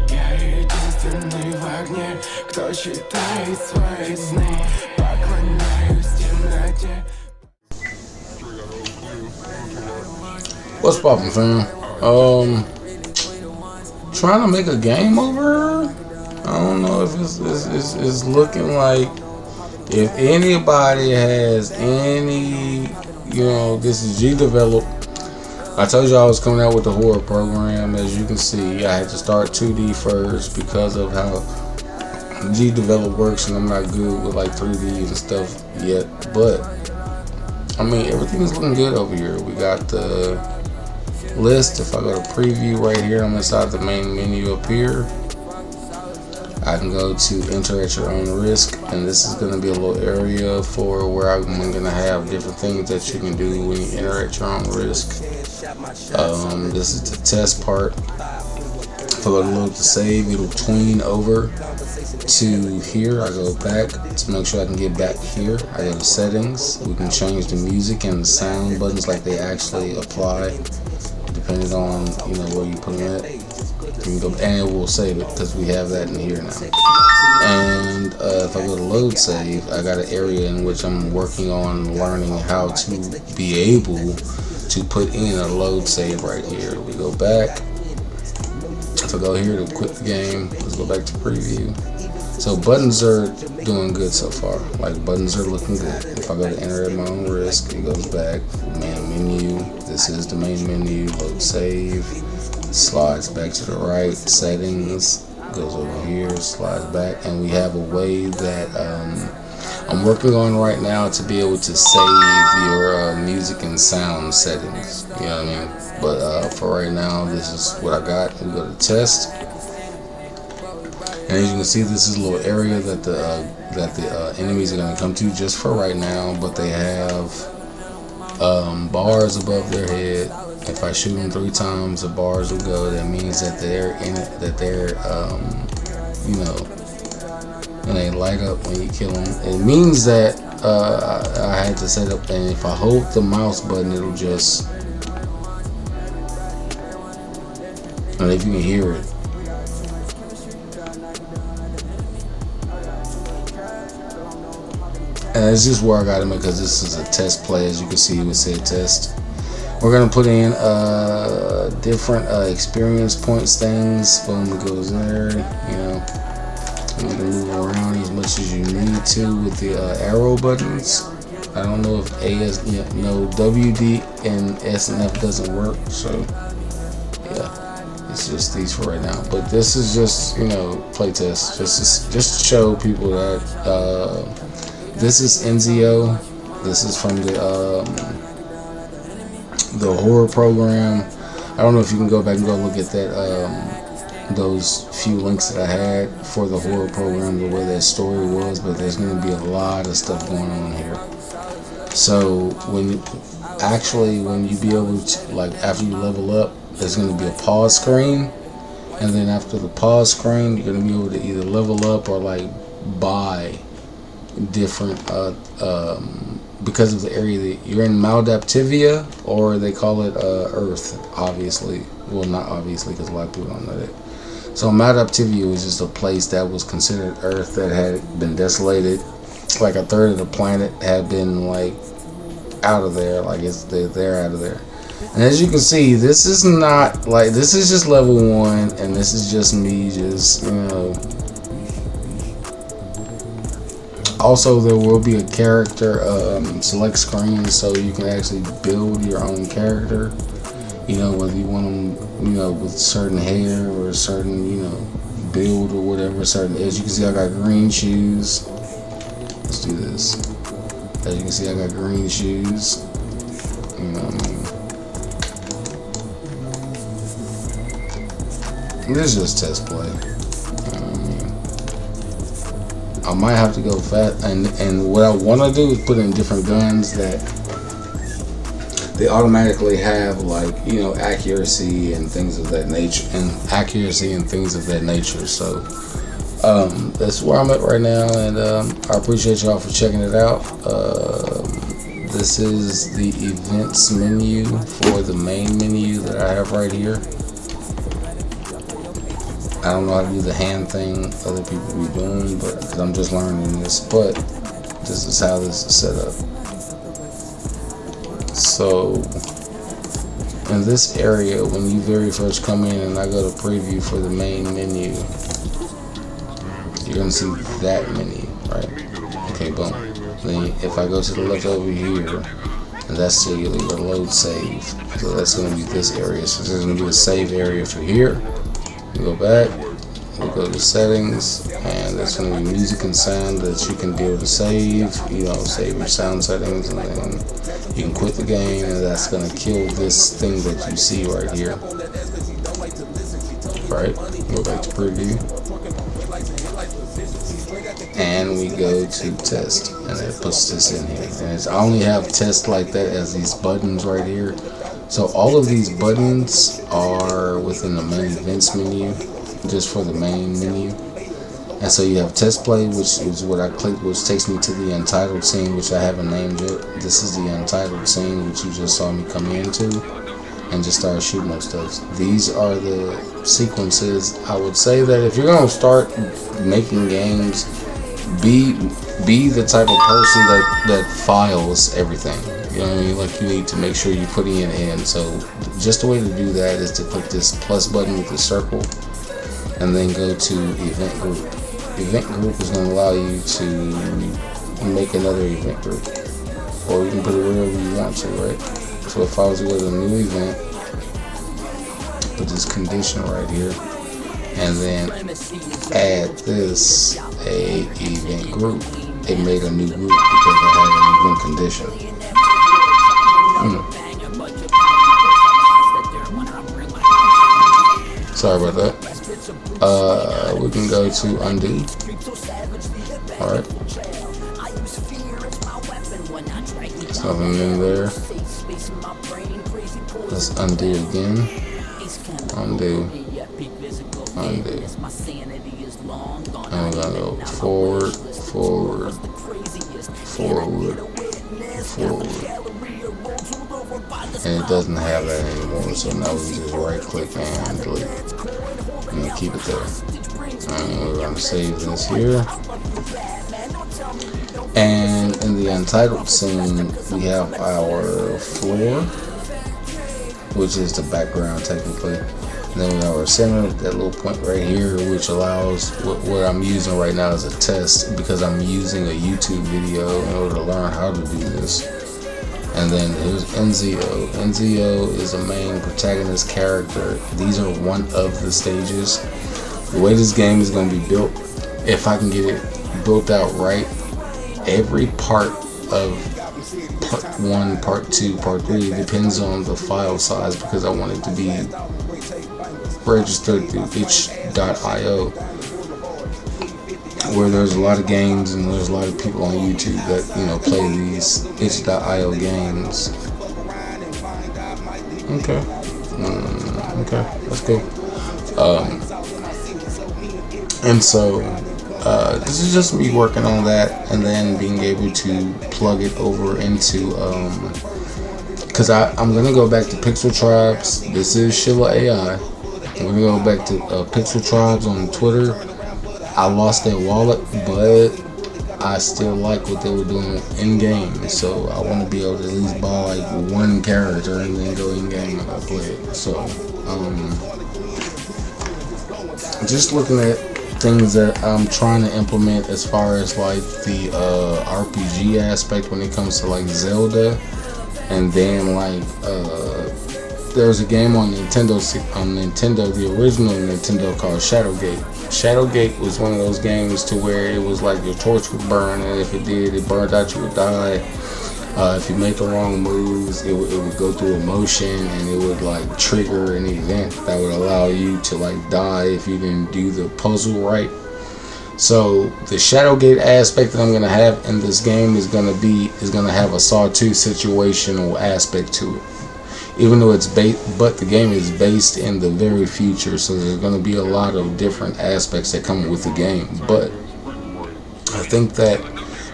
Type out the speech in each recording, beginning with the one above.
Я единственный в огне, кто считает свои сны. Поклоняюсь темноте. What's poppin', fam? Trying to make a game over here. I don't know if it's looking like, if anybody has any, this is gdevelop. I told you I was coming out with the horror program. As you can see, I had to start 2D first because of how gdevelop works, and I'm not good with like 3D and stuff yet. But I mean, everything is looking good over here. We got the list. If I go to preview right here, I'm inside the main menu up here. I can go to enter at your own risk, and this is going to be a little area for where I'm going to have different things that you can do when you enter at your own risk. This is the test part. If I go to load to save, it'll tween over to here. I go back to make sure I can get back here. I go to settings. We can change the music and the sound buttons like they actually apply, depending on where you put them at. You can go, and it will save it because we have that in here now. And if I go to load save, I got an area in which I'm working on learning how to be able to put in a load save right here. We go back. If I go here to quit the game, let's go back to preview. So buttons are doing good so far. Like, buttons are looking good. If I go to enter at my own risk, it goes back. Main menu. This is the main menu. Load save. Slides back to the right. Settings. Goes over here. Slides back. And we have a way that I'm working on right now to be able to save your music and sound settings. You know what I mean? But for right now, this is what I got. We go to test. And as you can see, this is a little area that the enemies are going to come to just for right now. But they have bars above their head. If I shoot them 3 times, the bars will go. That means that they're in it. That they're and they light up when you kill them. It means that I had to set up, and if I hold the mouse button, it'll just, and if you can hear it. And it's just where I got it, because this is a test play. As you can see, we said test. We're gonna put in different experience points things. Boom, it goes there. You can move around as much as you need to with the arrow buttons. I don't know if WD and S and F doesn't work, so yeah, it's just these for right now. But this is just play test, just to show people that this is Enzio. This is from the horror program. I don't know if you can go back and go look at that. Those few links that I had for the horror program, the way that story was, but there's going to be a lot of stuff going on here. So when you be able to, like, after you level up, there's going to be a pause screen, and then after the pause screen, you're going to be able to either level up or like buy different because of the area that you're in, Maladaptivia, or they call it Earth, obviously. Well, not obviously, because a lot of people don't know that. So Maladaptivia was just a place that was considered Earth that had been desolated. Like a third of the planet had been like out of there, like they're out of there. And as you can see, this is not like, this is just level 1, and this is just me just Also, there will be a character select screen, so you can actually build your own character. Whether you want them, with certain hair or certain, build or whatever. Certain. As you can see, I got green shoes. Let's do this. As you can see, I got green shoes. You know what I mean? This is just test play. I might have to go fast, and what I want to do is put in different guns that they automatically have, like, accuracy and things of that nature. So that's where I'm at right now, and I appreciate y'all for checking it out. This is the events menu for the main menu that I have right here. I don't know how to do the hand thing other people be doing, but because I'm just learning this, but this is how this is set up. So in this area, when you very first come in and I go to preview for the main menu, you're gonna see that menu, right? Okay, boom. Then if I go to the left over here, and that's the load save, so that's gonna be this area. So there's gonna be a save area for here. You go back, we go to settings, and there's going to be music and sound that you can be able to save. You know, save your sound settings, and then you can quit the game, and that's going to kill this thing that you see right here. Right? Go back to preview, and we go to test, and it puts this in here. And I only have test like that as these buttons right here. So all of these buttons are within the main events menu, just for the main menu. And so you have test play, which is what I clicked, which takes me to the untitled scene, which I haven't named yet. This is the untitled scene, which you just saw me come into and just start shooting those stuff. These are the sequences. I would say that if you're gonna start making games, be the type of person that files everything. You know what I mean? Like, you need to make sure you're putting it in. So just the way to do that is to click this plus button with the circle and then go to event group. Event group is going to allow you to make another event group, or you can put it wherever you want to, right? So if I was to go to a new event, put this condition right here, and then add this a event group. It made a new group because I had an event condition. Sorry about that. We can go to undo. Alright. There's nothing in there. Let's undo again. Undo. Undo. And we're gonna go forward, forward, forward, forward. And it doesn't have that anymore, so now we can just right click and delete and keep it there. And we're going to save this here. And in the untitled scene, we have our floor, which is the background technically. And then we have our center, that little point right here, which allows what I'm using right now as a test, because I'm using a YouTube video in order to learn how to do this. And then here's Enzio. Enzio is a main protagonist character. These are one of the stages. The way this game is going to be built, if I can get it built out right, every part of part 1, part 2, part 3 depends on the file size, because I want it to be registered through itch.io, where there's a lot of games and there's a lot of people on YouTube that, you know, play these itch.io games. Okay. Okay, that's cool. And so this is just me working on that, and then being able to plug it over into because I'm gonna go back to Pixel Tribes. This is Shilla AI. I'm gonna go back to Pixel Tribes on Twitter. I lost their wallet, but I still like what they were doing in game, so I want to be able to at least buy like one character and then go in game and I play it. So just looking at things that I'm trying to implement as far as like the RPG aspect when it comes to like Zelda, and then like there's a game on Nintendo, the original Nintendo, called Shadowgate. Shadowgate was one of those games to where it was like your torch would burn, and if it did, it burned out, you would die. If you made the wrong moves, it would go through a motion, and it would like trigger an event that would allow you to like die if you didn't do the puzzle right. So the Shadowgate aspect that I'm gonna have in this game is gonna have a Sawtooth situational aspect to it. Even though but the game is based in the very future, so there's going to be a lot of different aspects that come with the game. But I think that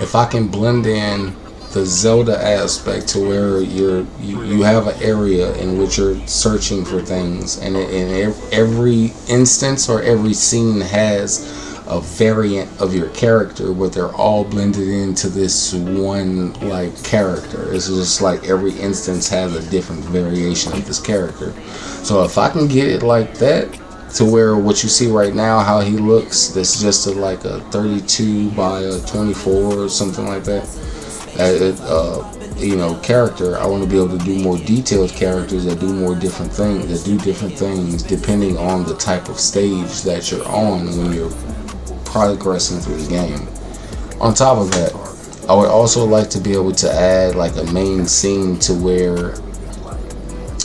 if I can blend in the Zelda aspect to where you have an area in which you're searching for things, and every instance or every scene has a variant of your character, but they're all blended into this one like character. It's just like every instance has a different variation of this character. So if I can get it like that, to where what you see right now, how he looks, that's just like a 32 by a 24 or something like that. Character. I want to be able to do more detailed characters that do more different things, that do different things depending on the type of stage that you're on when you're progressing through the game. On top of that, I would also like to be able to add like a main scene to where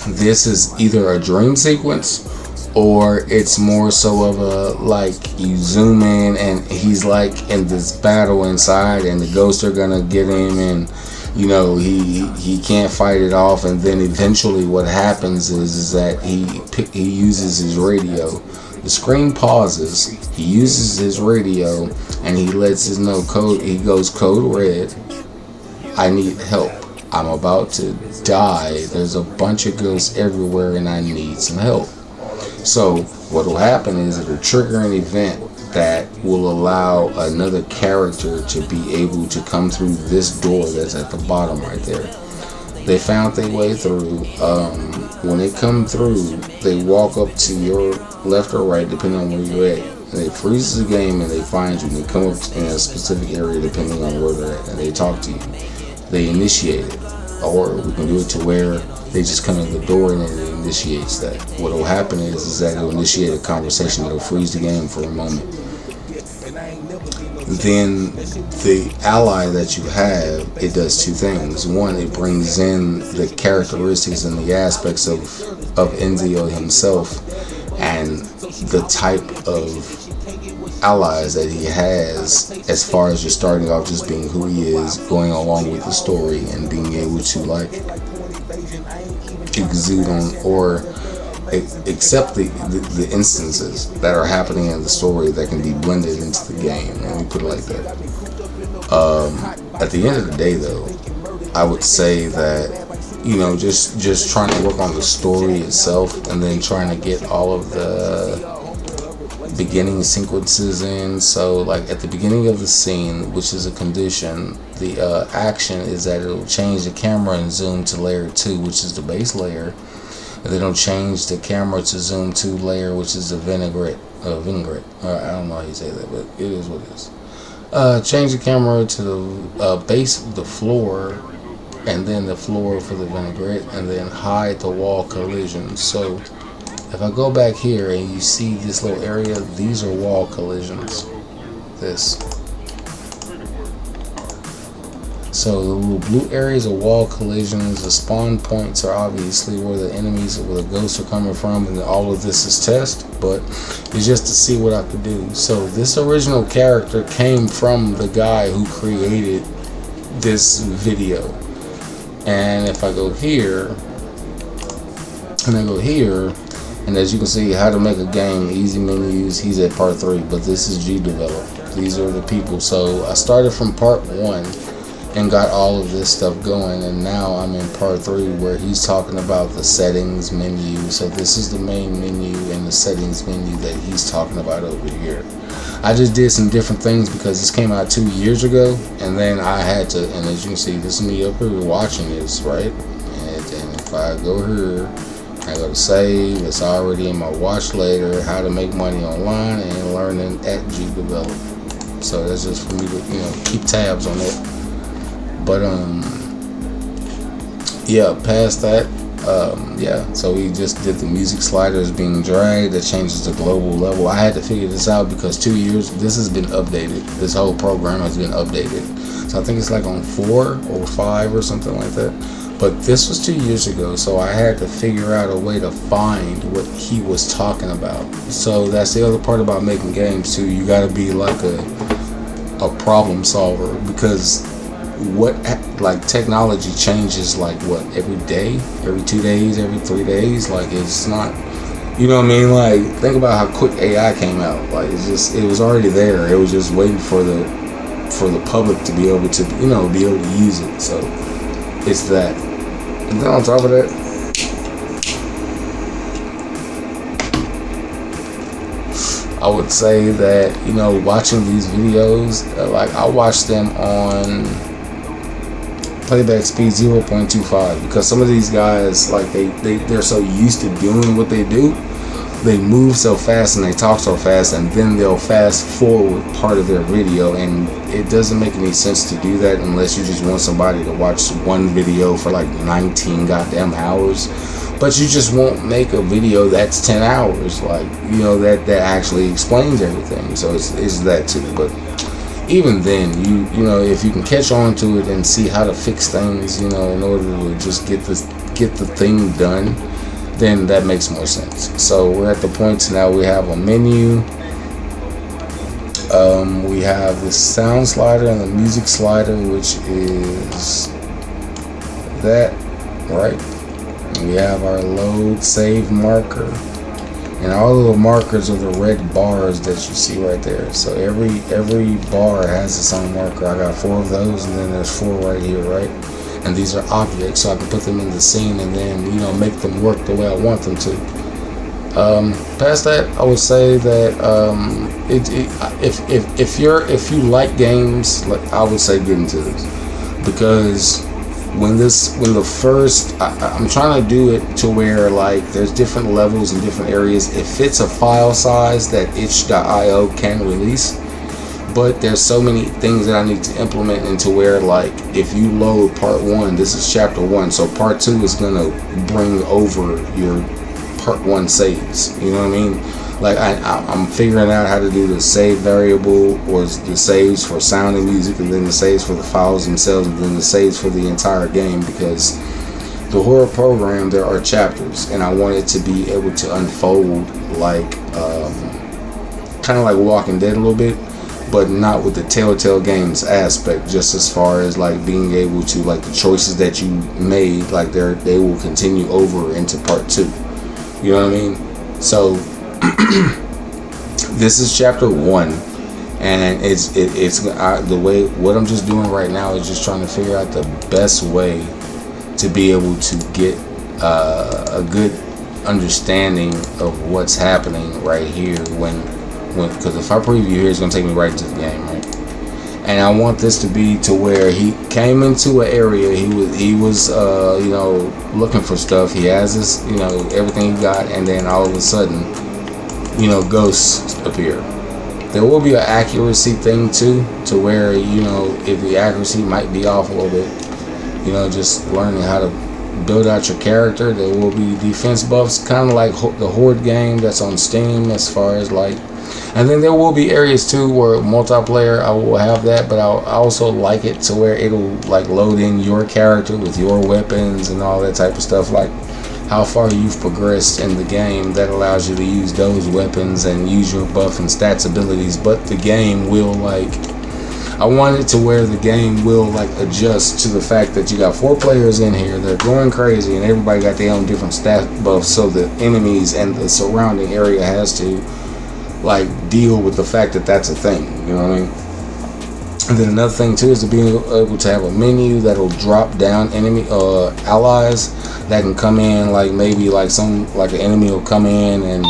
this is either a dream sequence or it's more so of a like you zoom in and he's like in this battle inside and the ghosts are gonna get him, and he can't fight it off, and then eventually what happens is that he uses his radio. The screen pauses, he uses his radio, and he lets us know code. He goes code red. I need help. I'm about to die. There's a bunch of ghosts everywhere and I need some help. So what will happen is it'll trigger an event that will allow another character to be able to come through this door that's at the bottom right there. They found their way through. When they come through, they walk up to your left or right, depending on where you're at. And they freeze the game and they find you. And they come up in a specific area, depending on where they're at, and they talk to you. They initiate it, or we can do it to where they just come in the door and it initiates that. What will happen is that it'll initiate a conversation that'll freeze the game for a moment. Then the ally that you have, it does two things. One, it brings in the characteristics and the aspects of Enzio himself and the type of allies that he has, as far as you're starting off just being who he is, going along with the story and being able to like exude on or accept the instances that are happening in the story that can be blended into the game. Let me put it like that. At the end of the day, though, I would say that just trying to work on the story itself, and then trying to get all of the beginning sequences in. So like at the beginning of the scene, which is a condition, the action is that it'll change the camera and zoom to layer 2, which is the base layer. And then it'll change the camera to zoom to layer, which is the vinaigrette. I don't know how you say that, but it is what it is. Change the camera to the base of the floor, and then the floor for the vinaigrette, and then hide the wall collisions. So if I go back here and you see this little area, these are wall collisions. So the little blue areas are wall collisions. The spawn points are obviously where the enemies, where the ghosts are coming from, and all of this is test, but it's just to see what I could do. So this original character came from the guy who created this video. And if I go here, and as you can see, how to make a game, easy menus, he's at part 3, but this is gdevelop. These are the people. So I started from part 1 and got all of this stuff going, and now I'm in part 3 where he's talking about the settings menu. So this is the main menu and the settings menu that he's talking about over here. I just did some different things because this came out 2 years ago, and then I had to, and as you can see, this is me up here watching this, right? And if I go here, I go to save, it's already in my watch later, how to make money online and learning at gdevelop. So that's just for me to keep tabs on it. But yeah, past that, so we just did the music sliders being dragged. That changes the global level. I had to figure this out because 2 years, this has been updated. This whole program has been updated. So I think it's like on 4 or 5 or something like that. But this was 2 years ago, so I had to figure out a way to find what he was talking about. So that's the other part about making games too. You got to be like a problem solver, because technology changes every day, every 2 days, every 3 days. Like, it's not, you know what I mean? Like, think about how quick AI came out. Like, it was already there. It was just waiting for the for the public to be able to, you know, be able to use it. So it's that. And then on top of that, I would say that, you know, watching these videos, like I watch them on playback speed 0.25, because some of these guys, like they're so used to doing what they do, they move so fast and they talk so fast, and then they'll fast forward part of their video, and it doesn't make any sense to do that unless you just want somebody to watch one video for like 19 goddamn hours. But you just won't make a video that's 10 hours, like, you know, that actually explains everything. So it's that too. But even then, you know, if you can catch on to it and see how to fix things, you know, in order to just get the thing done, then that makes more sense. So we're at the point now we have a menu. We have the sound slider and the music slider, which is that, right? We have our load save marker, and all of the markers are the red bars that you see right there. So every bar has its own marker. I got 4 of those, and then there's 4 right here, right? And these are objects, so I can put them in the scene and then, you know, make them work the way I want them to. Past that, I would say that if you like games, like, I would say get into this, because I'm trying to do it to where, like, there's different levels and different areas. It fits a file size that itch.io can release, but there's so many things that I need to implement into where, like, if you load part 1, this is chapter 1, so part 2 is gonna bring over your part 1 saves. You know what I mean? Like, I'm figuring out how to do the save variable, or the saves for sound and music, and then the saves for the files themselves, and then the saves for the entire game, because the horror program, there are chapters, and I want it to be able to unfold like kind of like Walking Dead a little bit, but not with the Telltale Games aspect, just as far as like being able to, like, the choices that you made, like they will continue over into part 2. You know what I mean? So this is chapter 1, and it's the way, what I'm just doing right now is just trying to figure out the best way to be able to get a good understanding of what's happening right here, because if I preview here, it's gonna take me right into the game, right? And I want this to be to where he came into an area, he was you know, looking for stuff, he has this, you know, everything he got, and then all of a sudden, you know, ghosts appear. There will be an accuracy thing too, to where, you know, if the accuracy might be off a little bit, you know, just learning how to build out your character. There will be defense buffs, kind of like the Horde game that's on Steam, as far as like, and then there will be areas too where multiplayer, I will have that, but I also like it to where it'll like load in your character with your weapons and all that type of stuff, like how far you've progressed in the game. That allows you to use those weapons and use your buff and stats abilities. But the game will, like, I want it to where the game will like adjust to the fact that you got 4 players in here, they're going crazy, and everybody got their own different stat buffs, so the enemies and the surrounding area has to like deal with the fact that that's a thing. You know what I mean? And then another thing too is to be able to have a menu that'll drop down enemy allies that can come in, like maybe like an enemy will come in and,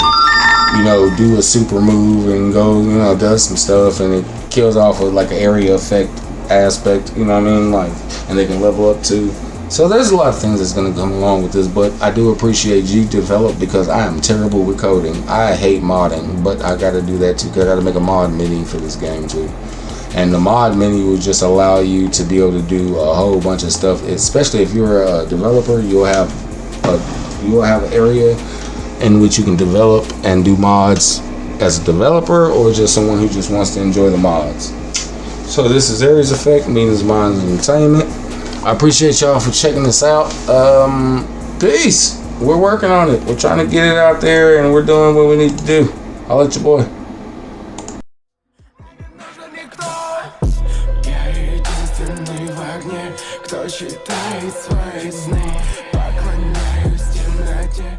you know, do a super move and go, you know, does some stuff, and it kills off with like an area effect aspect, you know what I mean? Like, and they can level up too. So there's a lot of things that's going to come along with this, but I do appreciate gdevelop, because I am terrible with coding. I hate modding, but I got to do that too, because I got to make a mod menu for this game too. And the mod menu will just allow you to be able to do a whole bunch of stuff, especially if you're a developer. You'll have an area in which you can develop and do mods as a developer, or just someone who just wants to enjoy the mods. So this is Aries Effect, means Minds Entertainment. I appreciate y'all for checking this out. Peace. We're working on it. We're trying to get it out there, and we're doing what we need to do. I'll let your boy. Я единственный в огне, кто читает свои сны. Поклоняюсь темноте.